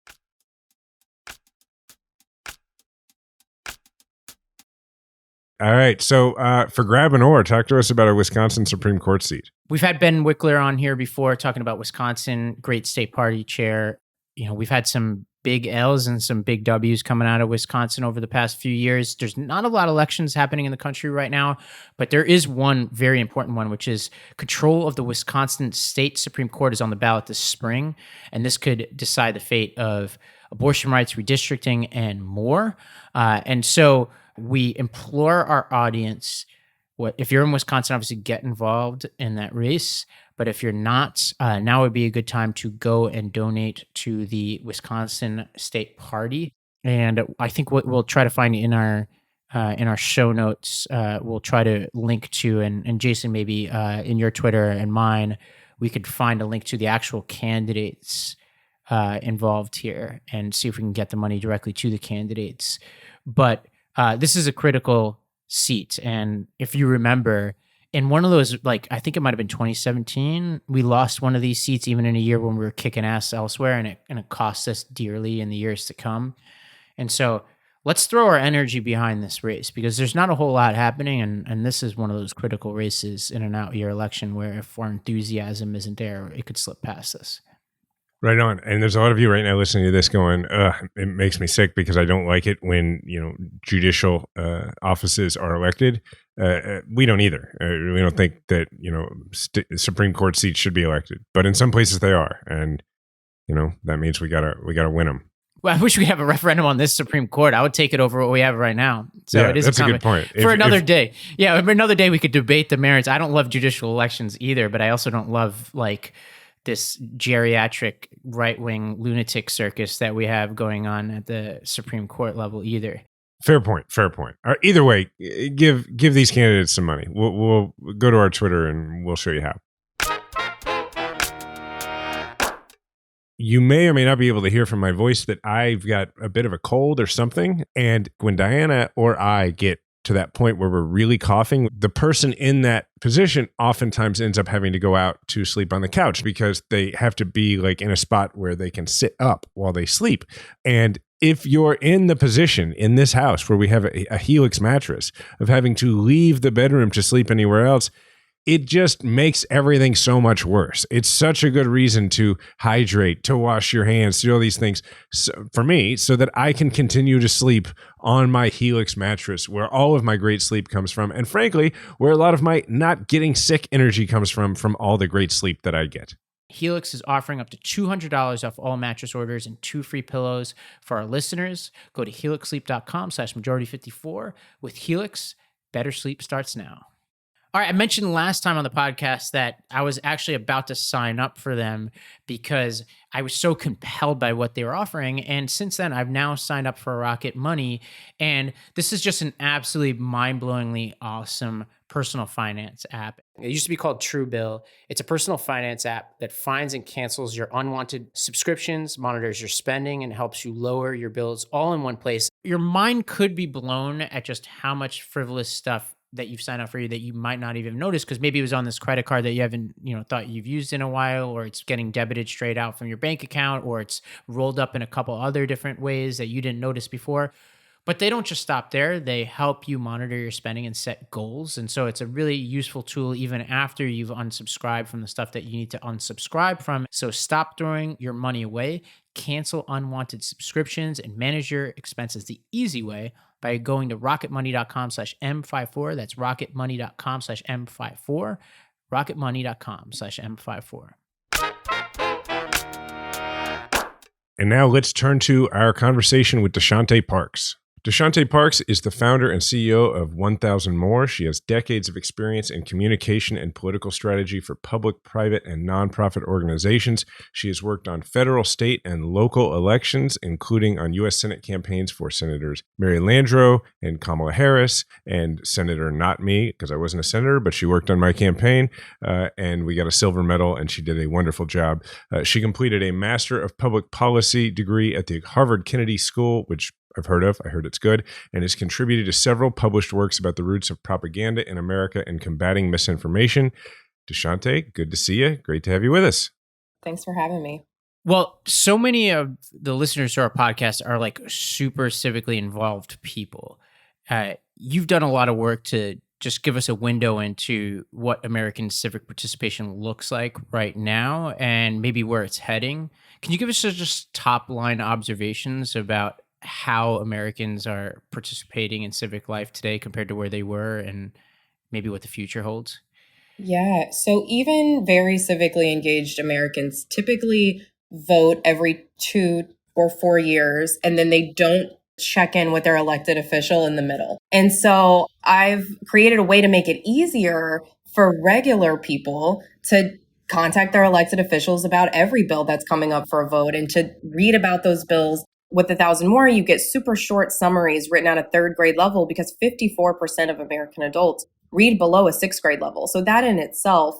All right. So for Grab and Or, talk to us about a Wisconsin Supreme Court seat. We've had Ben Wickler on here before talking about Wisconsin, great state party chair. We've had some big L's and some big W's coming out of Wisconsin over the past few years. There's not a lot of elections happening in the country right now, but there is one very important one, which is control of the Wisconsin State Supreme Court is on the ballot this spring, and this could decide the fate of abortion rights, redistricting, and more. And so we implore our audience, if you're in Wisconsin, obviously get involved in that race. But if you're not, now would be a good time to go and donate to the Wisconsin State Party. And I think what we'll try to find in our show notes, we'll try to link to, and Jason, maybe in your Twitter and mine, we could find a link to the actual candidates involved here and see if we can get the money directly to the candidates. But this is a critical seat. And if you remember, in one of those, I think it might have been 2017, we lost one of these seats even in a year when we were kicking ass elsewhere, and it cost us dearly in the years to come. And so let's throw our energy behind this race, because there's not a whole lot happening, and this is one of those critical races in an out-year election where if our enthusiasm isn't there, it could slip past us. Right on. And there's a lot of you right now listening to this going, it makes me sick because I don't like it when, judicial offices are elected. We don't either. We don't think that, Supreme Court seats should be elected, but in some places they are. And, that means we gotta win them. Well, I wish we have a referendum on this Supreme Court. I would take it over what we have right now. So it is that's a good point. For another day. Yeah, another day we could debate the merits. I don't love judicial elections either, but I also don't love like this geriatric right-wing lunatic circus that we have going on at the Supreme Court level either. Fair point. Either way, give these candidates some money. We'll go to our Twitter and we'll show you how. You may or may not be able to hear from my voice that I've got a bit of a cold or something. And when Diana or I get to that point where we're really coughing, the person in that position oftentimes ends up having to go out to sleep on the couch because they have to be like in a spot where they can sit up while they sleep. And if you're in the position in this house where we have a Helix mattress of having to leave the bedroom to sleep anywhere else, it just makes everything so much worse. It's such a good reason to hydrate, to wash your hands, to do all these things for me so that I can continue to sleep on my Helix mattress where all of my great sleep comes from. And frankly, where a lot of my not getting sick energy comes from all the great sleep that I get. Helix is offering up to $200 off all mattress orders and 2 free pillows for our listeners. Go to helixsleep.com/majority54. With Helix, better sleep starts now. All right, I mentioned last time on the podcast that I was actually about to sign up for them because I was so compelled by what they were offering. And since then, I've now signed up for Rocket Money. And this is just an absolutely mind-blowingly awesome personal finance app. It used to be called Truebill. It's a personal finance app that finds and cancels your unwanted subscriptions, monitors your spending, and helps you lower your bills all in one place. Your mind could be blown at just how much frivolous stuff that you've signed up for that you might not even notice because maybe it was on this credit card that you haven't, thought you've used in a while, or it's getting debited straight out from your bank account, or it's rolled up in a couple other different ways that you didn't notice before. But they don't just stop there. They help you monitor your spending and set goals. And so it's a really useful tool even after you've unsubscribed from the stuff that you need to unsubscribe from. So stop throwing your money away, cancel unwanted subscriptions, and manage your expenses the easy way by going to rocketmoney.com/M54. That's rocketmoney.com/M54. rocketmoney.com/M54. And now let's turn to our conversation with Deshante Parks. Deshante Parks is the founder and CEO of 1000 More. She has decades of experience in communication and political strategy for public, private, and nonprofit organizations. She has worked on federal, state, and local elections, including on U.S. Senate campaigns for Senators Mary Landrieu and Kamala Harris, and Senator Not Me, because I wasn't a senator, but she worked on my campaign, and we got a silver medal, and she did a wonderful job. She completed a Master of Public Policy degree at the Harvard Kennedy School, which I've heard of. I heard it's good, and has contributed to several published works about the roots of propaganda in America and combating misinformation. Deshante, good to see you. Great to have you with us. Thanks for having me. Well, so many of the listeners to our podcast are like super civically involved people. You've done a lot of work to just give us a window into what American civic participation looks like right now and maybe where it's heading. Can you give us just top line observations about how Americans are participating in civic life today compared to where they were and maybe what the future holds? Yeah. So even very civically engaged Americans typically vote every 2 or 4 years, and then they don't check in with their elected official in the middle. And so I've created a way to make it easier for regular people to contact their elected officials about every bill that's coming up for a vote and to read about those bills. With 1000 More, you get super short summaries written at a 3rd grade level because 54% of American adults read below a 6th grade level. So that in itself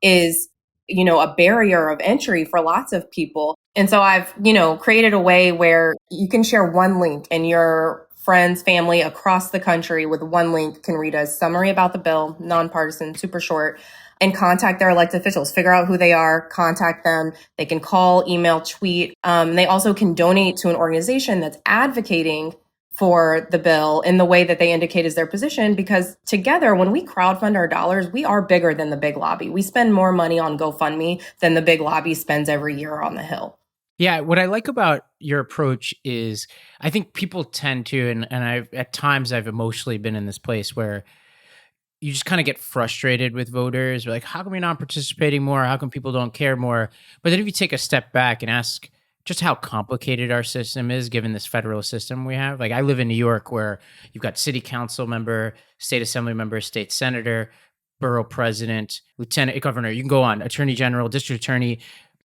is, a barrier of entry for lots of people. And so I've, created a way where you can share one link and your friends, family across the country with one link can read a summary about the bill, nonpartisan, super short, and contact their elected officials, figure out who they are, contact them. They can call, email, tweet. They also can donate to an organization that's advocating for the bill in the way that they indicate is their position, because together, when we crowdfund our dollars, we are bigger than the big lobby. We spend more money on GoFundMe than the big lobby spends every year on the Hill. Yeah, what I like about your approach is I think people tend to, and at times I've emotionally been in this place where you just kind of get frustrated with voters. You're like, how come you're not participating more? How come people don't care more? But then if you take a step back and ask just how complicated our system is given this federal system we have. Like I live in New York where you've got city council member, state assembly member, state senator, borough president, lieutenant governor, you can go on, attorney general, district attorney.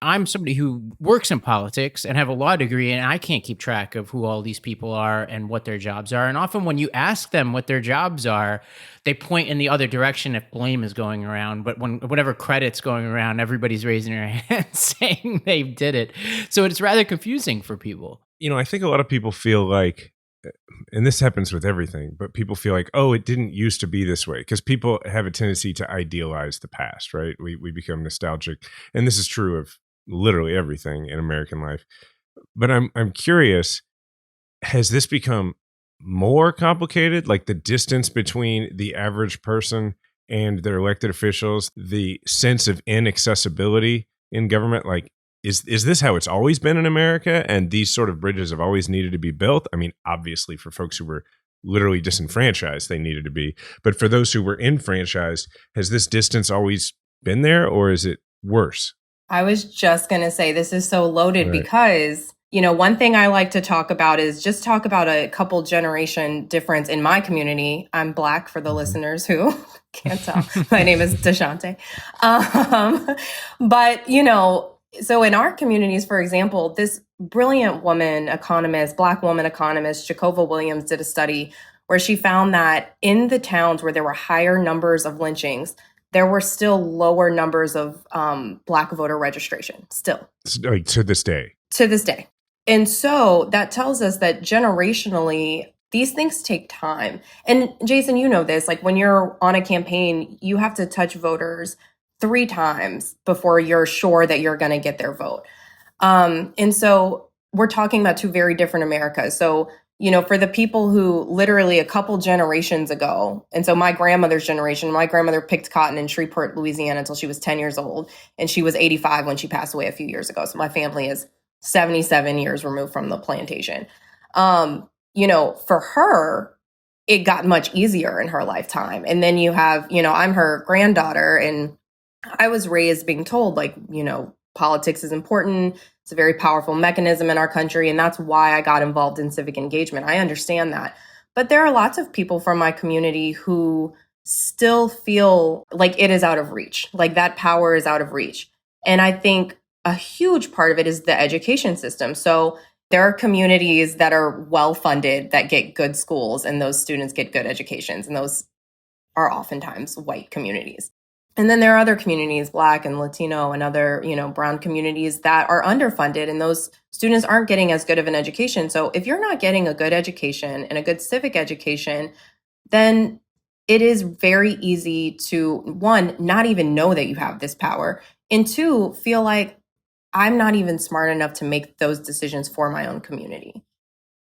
I'm somebody who works in politics and have a law degree, and I can't keep track of who all these people are and what their jobs are. And often when you ask them what their jobs are, they point in the other direction if blame is going around. But whenever credit's going around, everybody's raising their hand saying they did it. So it's rather confusing for people. I think a lot of people feel like, and this happens with everything, but people feel like, oh, it didn't used to be this way, because people have a tendency to idealize the past, right? We become nostalgic. And this is true of literally everything in American life. But I'm curious, has this become more complicated? Like the distance between the average person and their elected officials, the sense of inaccessibility in government, like is this how it's always been in America? And these sort of bridges have always needed to be built? I mean, obviously for folks who were literally disenfranchised, they needed to be. But for those who were enfranchised, has this distance always been there, or is it worse? I was just going to say this is so loaded because, one thing I like to talk about is just talk about a couple generation difference in my community. I'm Black for the listeners who can't tell. My name is Deshante. But, so in our communities, for example, this brilliant woman economist, Black woman economist, Jacova Williams, did a study where she found that in the towns where there were higher numbers of lynchings, there were still lower numbers of Black voter registration, still. Like to this day. To this day. And so that tells us that generationally, these things take time. And Jason, you know this, like when you're on a campaign, you have to touch voters 3 times before you're sure that you're going to get their vote. And so we're talking about 2 very different Americas. So for the people who literally a couple generations ago, and so my grandmother's generation, my grandmother picked cotton in Shreveport, Louisiana until she was 10 years old. And she was 85 when she passed away a few years ago. So my family is 77 years removed from the plantation. For her, it got much easier in her lifetime. And then you have, I'm her granddaughter, and I was raised being told, like, politics is important. It's a very powerful mechanism in our country. And that's why I got involved in civic engagement. I understand that. But there are lots of people from my community who still feel like it is out of reach, like that power is out of reach. And I think a huge part of it is the education system. So there are communities that are well-funded that get good schools, and those students get good educations. And those are oftentimes white communities. And then there are other communities, Black and Latino and other, brown communities that are underfunded, and those students aren't getting as good of an education. So if you're not getting a good education and a good civic education, then it is very easy to, 1, not even know that you have this power, and 2, feel like I'm not even smart enough to make those decisions for my own community.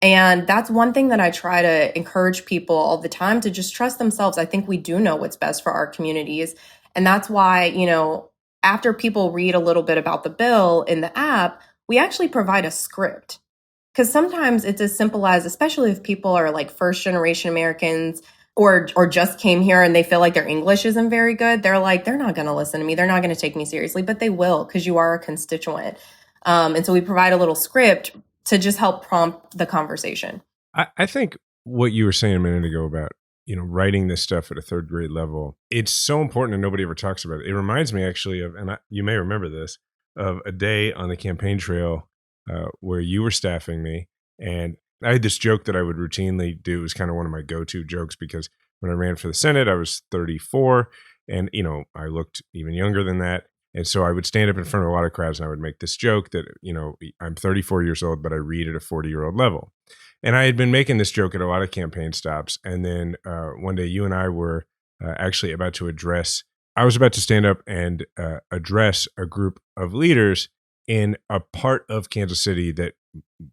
And that's one thing that I try to encourage people all the time, to just trust themselves. I think we do know what's best for our communities. And that's why, after people read a little bit about the bill in the app, we actually provide a script. Because sometimes it's as simple as, especially if people are like first generation Americans or just came here and they feel like their English isn't very good, they're like, they're not going to listen to me. They're not going to take me seriously, but they will, because you are a constituent. And so we provide a little script to just help prompt the conversation. I think what you were saying a minute ago about, writing this stuff at a 3rd grade level, it's so important and nobody ever talks about it. It reminds me actually of, and you may remember this, of a day on the campaign trail where you were staffing me. And I had this joke that I would routinely do. It was kind of one of my go-to jokes, because when I ran for the Senate, I was 34, and, I looked even younger than that. And so I would stand up in front of a lot of crowds and I would make this joke that, I'm 34 years old, but I read at a 40-year-old level. And I had been making this joke at a lot of campaign stops. And then one day you and I were actually about to I was about to stand up and address a group of leaders in a part of Kansas City that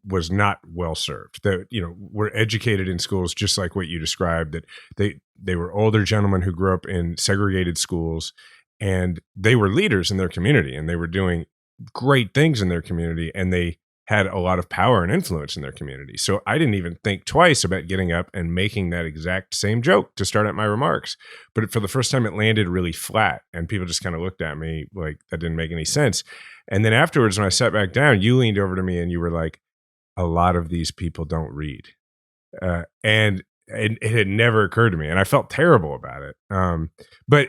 was not well served, that, were educated in schools just like what you described, that they were older gentlemen who grew up in segregated schools, and they were leaders in their community, and they were doing great things in their community, and they had a lot of power and influence in their community. So I didn't even think twice about getting up and making that exact same joke to start out my remarks. But for the first time, it landed really flat, and people just kind of looked at me like that didn't make any sense. And then afterwards, when I sat back down, you leaned over to me and you were like, a lot of these people don't read. And it had never occurred to me, and I felt terrible about it. But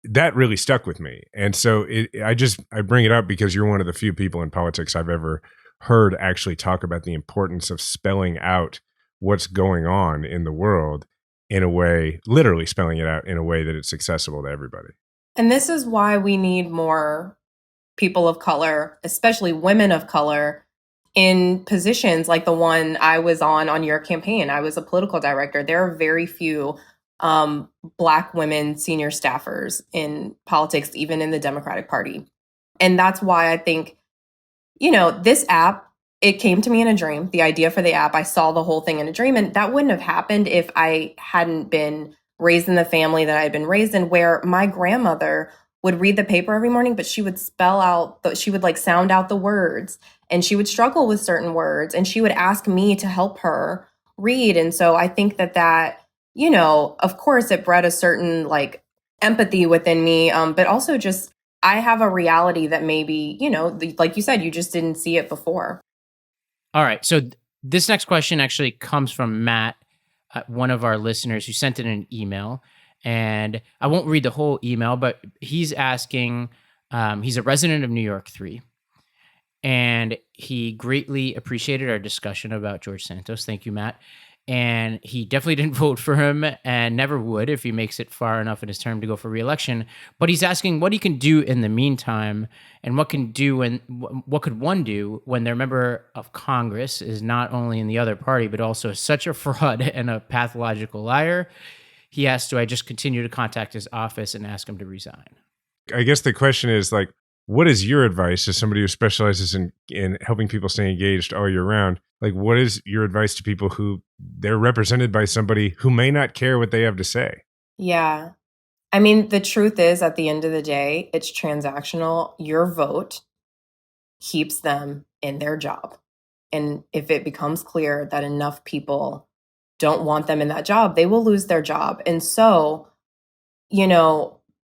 that really stuck with me. And so I bring it up because you're one of the few people in politics I've ever heard actually talk about the importance of spelling out what's going on in the world in a way, literally spelling it out in a way that it's accessible to everybody. And this is why we need more people of color, especially women of color, in positions like the one I was on your campaign. I was a political director. There are very few Black women senior staffers in politics, even in the Democratic Party. And that's why I think, this app, it came to me in a dream. The idea for the app, I saw the whole thing in a dream. And that wouldn't have happened if I hadn't been raised in the family that I had been raised in, where my grandmother would read the paper every morning, but she would she would sound out the words, and she would struggle with certain words, and she would ask me to help her read. And so I think that, of course, it bred a certain empathy within me, but also just I have a reality that maybe, like you said, you just didn't see it before. All right. So this next question actually comes from Matt, one of our listeners who sent in an email. And I won't read the whole email, but he's asking, he's a resident of New York 3. And he greatly appreciated our discussion about George Santos. Thank you, Matt. And he definitely didn't vote for him and never would if he makes it far enough in his term to go for re-election. But he's asking what he can do in the meantime, and what could one do when their member of Congress is not only in the other party, but also such a fraud and a pathological liar. He asked, do I just continue to contact his office and ask him to resign? I guess the question is what is your advice as somebody who specializes in helping people stay engaged all year round? What is your advice to people who they're represented by somebody who may not care what they have to say? Yeah. I mean, the truth is, at the end of the day, it's transactional. Your vote keeps them in their job. And if it becomes clear that enough people don't want them in that job, they will lose their job. And so,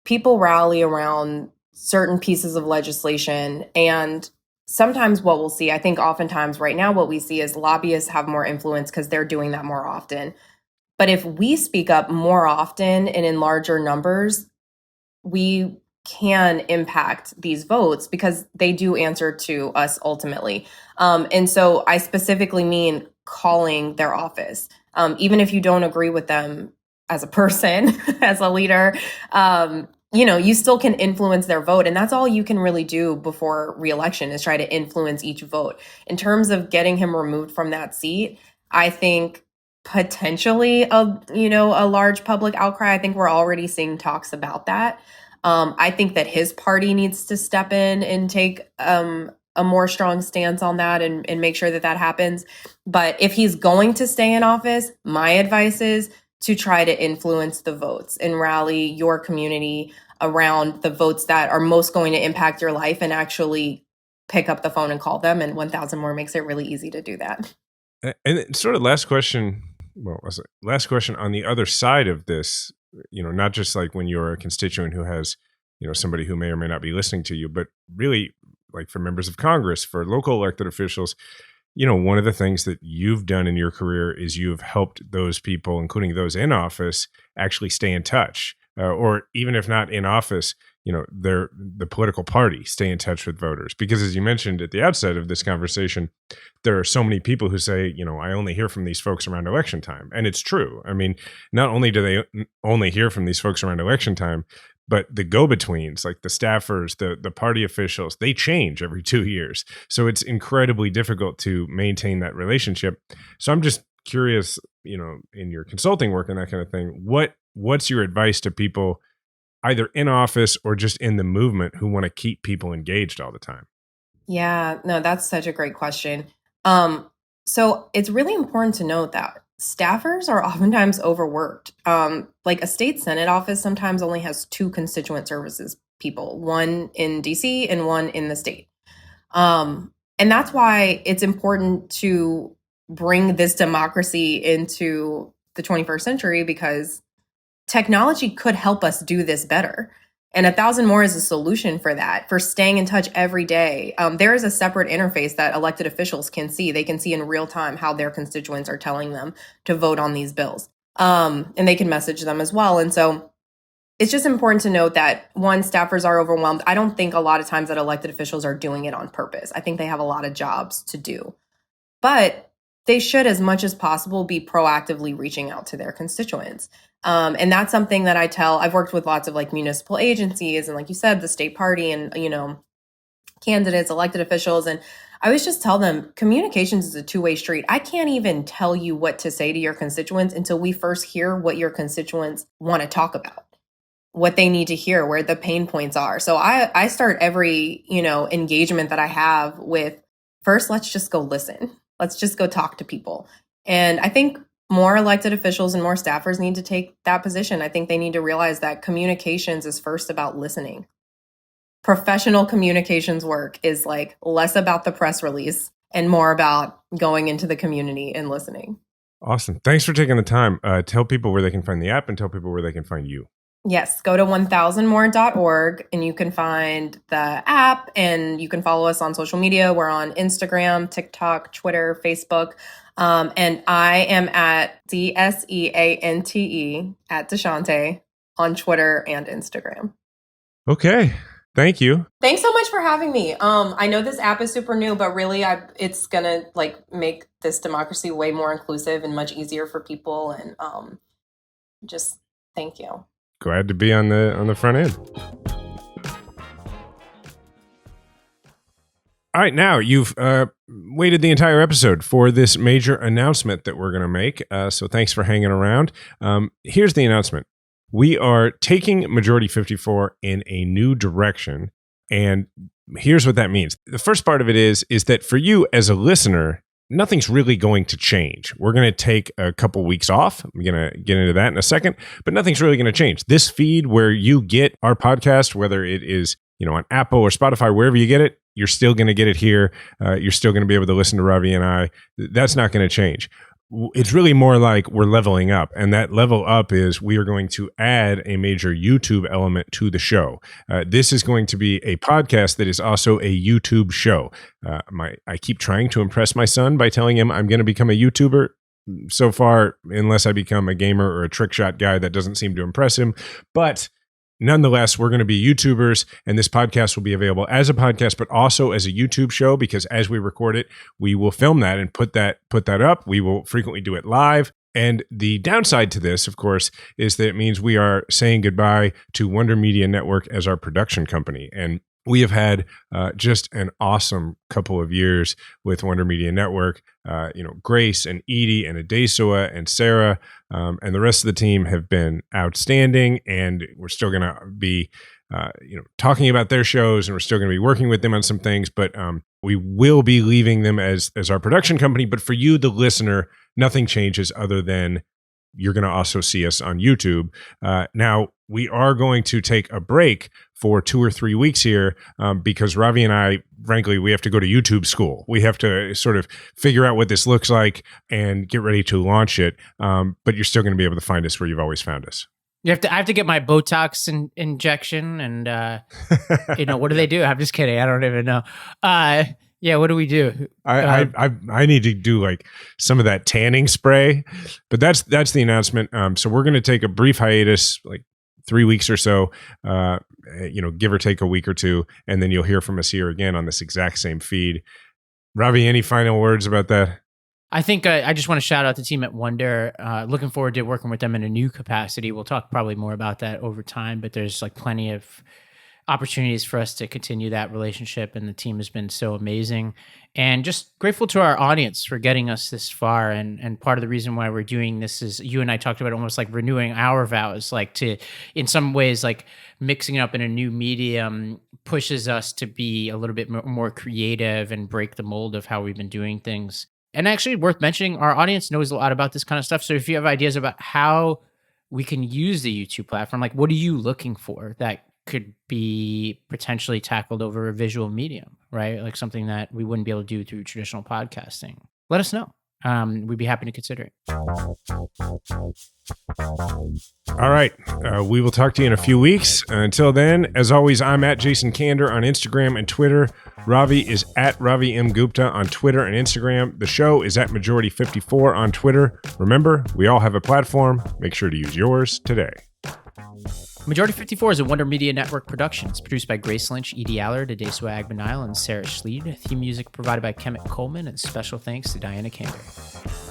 people rally around certain pieces of legislation, and sometimes what we'll see, I think oftentimes right now what we see is lobbyists have more influence because they're doing that more often. But if we speak up more often and in larger numbers, we can impact these votes because they do answer to us ultimately. And so I specifically mean calling their office. Even if you don't agree with them as a person, as a leader, you still can influence their vote. And that's all you can really do before re-election is try to influence each vote. In terms of getting him removed from that seat, I think potentially a large public outcry. I think we're already seeing talks about that. I think that his party needs to step in and take a more strong stance on that and make sure that happens. But if he's going to stay in office, my advice is to try to influence the votes and rally your community around the votes that are most going to impact your life, and actually pick up the phone and call them. And 1,000 more makes it really easy to do that. And sort of last question on the other side of this, not just when you're a constituent who has, somebody who may or may not be listening to you, but really for members of Congress, for local elected officials, one of the things that you've done in your career is you've helped those people, including those in office, actually stay in touch, or even if not in office, the political party stay in touch with voters. Because as you mentioned at the outset of this conversation, there are so many people who say, I only hear from these folks around election time. And it's true. I mean, not only do they only hear from these folks around election time, but the go-betweens, like the staffers, the party officials, they change every 2 years. So it's incredibly difficult to maintain that relationship. So I'm just curious, in your consulting work and that kind of thing, what's your advice to people either in office or just in the movement who want to keep people engaged all the time? Yeah, no, that's such a great question. So it's really important to note that staffers are oftentimes overworked. A state Senate office sometimes only has 2 constituent services people, one in DC and one in the state. And that's why it's important to bring this democracy into the 21st century, because technology could help us do this better. And 1,000 more is a solution for that, for staying in touch every day. There is a separate interface that elected officials can see. They can see in real time how their constituents are telling them to vote on these bills. And they can message them as well. And so it's just important to note that, one, staffers are overwhelmed. I don't think a lot of times that elected officials are doing it on purpose. I think they have a lot of jobs to do. But they should, as much as possible, be proactively reaching out to their constituents. And that's something that I've worked with lots of like municipal agencies and, like you said, the state party and, candidates, elected officials. And I always just tell them communications is a two-way street. I can't even tell you what to say to your constituents until we first hear what your constituents want to talk about, what they need to hear, where the pain points are. So I start every, engagement that I have with, first, let's just go listen. Let's just go talk to people. And I think more elected officials and more staffers need to take that position. I think they need to realize that communications is first about listening. Professional communications work is like less about the press release and more about going into the community and listening. Awesome. Thanks for taking the time. Tell people where they can find the app and tell people where they can find you. Yes, go to 1000more.org and you can find the app and you can follow us on social media. We're on Instagram, TikTok, Twitter, Facebook. And I am at DSEANTE at deshante on Twitter and Instagram. Okay. Thank you. Thanks so much for having me. I know this app is super new, but really it's going to make this democracy way more inclusive and much easier for people. And just thank you. Glad to be on the front end. All right, now you've waited the entire episode for this major announcement that we're going to make. So thanks for hanging around. Here's the announcement. We are taking Majority 54 in a new direction. And here's what that means. The first part of it is that for you as a listener, nothing's really going to change. We're going to take a couple weeks off. I'm going to get into that in a second, but nothing's really going to change. This feed where you get our podcast, whether it is, on Apple or Spotify, wherever you get it, you're still going to get it here. You're still going to be able to listen to Ravi and I. That's not going to change. It's really more like we're leveling up, and that level up is we are going to add a major YouTube element to the show. This is going to be a podcast that is also a YouTube show. I keep trying to impress my son by telling him I'm going to become a YouTuber. So far, unless I become a gamer or a trick shot guy, that doesn't seem to impress him. But nonetheless, we're going to be YouTubers, and this podcast will be available as a podcast, but also as a YouTube show, because as we record it, we will film that and put that up. We will frequently do it live. And the downside to this, of course, is that it means we are saying goodbye to Wonder Media Network as our production company. And we have had just an awesome couple of years with Wonder Media Network. Grace and Edie and Adesua and Sarah and the rest of the team have been outstanding, and we're still going to be talking about their shows, and we're still going to be working with them on some things, but we will be leaving them as our production company. But for you, the listener, nothing changes other than you're going to also see us on YouTube. Now, we are going to take a break for 2 or 3 weeks here because Ravi and I, frankly, we have to go to YouTube school. We have to sort of figure out what this looks like and get ready to launch it. But you're still going to be able to find us where you've always found us. I have to get my Botox injection, and what do they do? I'm just kidding. I don't even know. Yeah, what do we do? I need to do like some of that tanning spray, but that's the announcement. So we're going to take a brief hiatus, like 3 weeks or so, give or take a week or two, and then you'll hear from us here again on this exact same feed. Ravi, any final words about that? I think I just want to shout out the team at Wonder. Looking forward to working with them in a new capacity. We'll talk probably more about that over time, but there's like plenty of opportunities for us to continue that relationship, and the team has been so amazing. And just grateful to our audience for getting us this far. And part of the reason why we're doing this is you and I talked about almost like renewing our vows, like to, in some ways, like mixing it up in a new medium pushes us to be a little bit more creative and break the mold of how we've been doing things. And actually worth mentioning, our audience knows a lot about this kind of stuff. So if you have ideas about how we can use the YouTube platform, like what are you looking for that could be potentially tackled over a visual medium, right? Like something that we wouldn't be able to do through traditional podcasting. Let us know. We'd be happy to consider it. All right. We will talk to you in a few weeks. Until then, as always, I'm at Jason Kander on Instagram and Twitter. Ravi is at Ravi M. Gupta on Twitter and Instagram. The show is at Majority54 on Twitter. Remember, we all have a platform. Make sure to use yours today. Majority 54 is a Wonder Media Network production. It's produced by Grace Lynch, Edie Allard, Adesua Agbanile, and Sarah Schleed. Theme music provided by Kemet Coleman, and special thanks to Diana Kander.